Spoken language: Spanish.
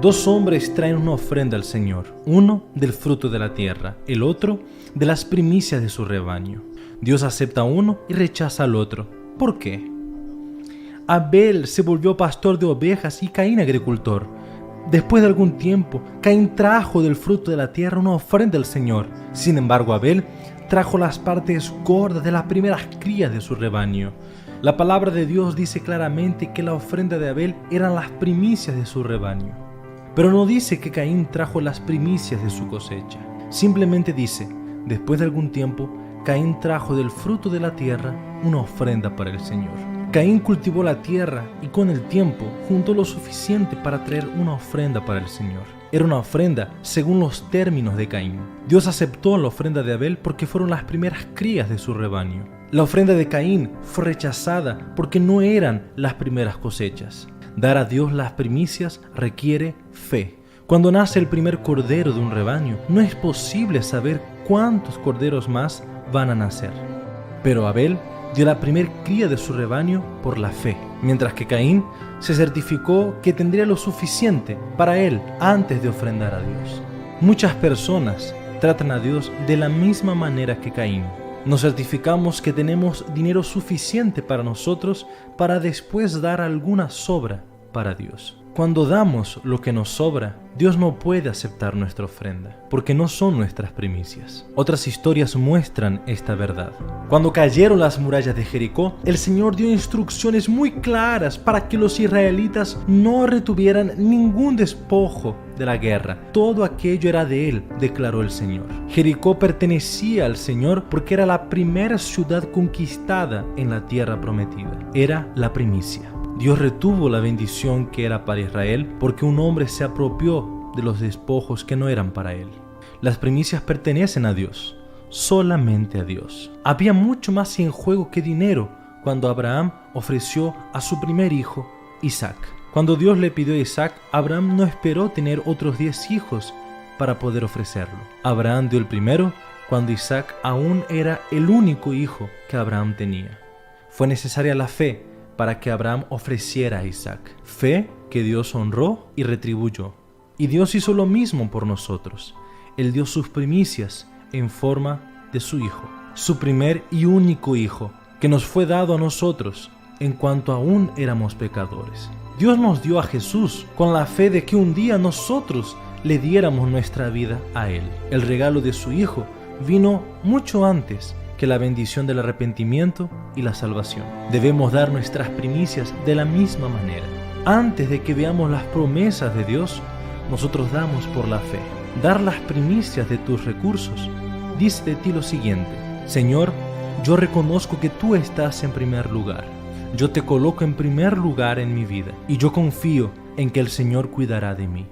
Dos hombres traen una ofrenda al Señor, uno del fruto de la tierra, el otro de las primicias de su rebaño. Dios acepta a uno y rechaza al otro. ¿Por qué? Abel se volvió pastor de ovejas y Caín agricultor. Después de algún tiempo, Caín trajo del fruto de la tierra una ofrenda al Señor. Sin embargo, Abel trajo las partes gordas de las primeras crías de su rebaño. La palabra de Dios dice claramente que la ofrenda de Abel eran las primicias de su rebaño. Pero no dice que Caín trajo las primicias de su cosecha. Simplemente dice, después de algún tiempo, Caín trajo del fruto de la tierra una ofrenda para el Señor. Caín cultivó la tierra y con el tiempo juntó lo suficiente para traer una ofrenda para el Señor. Era una ofrenda según los términos de Caín. Dios aceptó la ofrenda de Abel porque fueron las primeras crías de su rebaño. La ofrenda de Caín fue rechazada porque no eran las primeras cosechas. Dar a Dios las primicias requiere fe. Cuando nace el primer cordero de un rebaño, no es posible saber cuántos corderos más van a nacer. Pero Abel dio la primer cría de su rebaño por la fe, mientras que Caín se certificó que tendría lo suficiente para él antes de ofrendar a Dios. Muchas personas tratan a Dios de la misma manera que Caín. Nos certificamos que tenemos dinero suficiente para nosotros para después dar alguna sobra para Dios. Cuando damos lo que nos sobra, Dios no puede aceptar nuestra ofrenda, porque no son nuestras primicias. Otras historias muestran esta verdad. Cuando cayeron las murallas de Jericó, el Señor dio instrucciones muy claras para que los israelitas no retuvieran ningún despojo de la guerra. Todo aquello era de Él, declaró el Señor. Jericó pertenecía al Señor porque era la primera ciudad conquistada en la tierra prometida. Era la primicia. Dios retuvo la bendición que era para Israel porque un hombre se apropió de los despojos que no eran para él. Las primicias pertenecen a Dios, solamente a Dios. Había mucho más en juego que dinero cuando Abraham ofreció a su primer hijo, Isaac. Cuando Dios le pidió a Isaac, Abraham no esperó tener otros 10 hijos para poder ofrecerlo. Abraham dio el primero cuando Isaac aún era el único hijo que Abraham tenía. Fue necesaria la fe para que Abraham ofreciera a Isaac. Fe que Dios honró y retribuyó. Y Dios hizo lo mismo por nosotros. Él dio sus primicias en forma de su Hijo, su primer y único Hijo, que nos fue dado a nosotros en cuanto aún éramos pecadores. Dios nos dio a Jesús con la fe de que un día nosotros le diéramos nuestra vida a Él. El regalo de su Hijo vino mucho antes que la bendición del arrepentimiento y la salvación. Debemos dar nuestras primicias de la misma manera. Antes de que veamos las promesas de Dios, nosotros damos por la fe. Dar las primicias de tus recursos dice de ti lo siguiente: Señor, yo reconozco que tú estás en primer lugar. Yo te coloco en primer lugar en mi vida y yo confío en que el Señor cuidará de mí.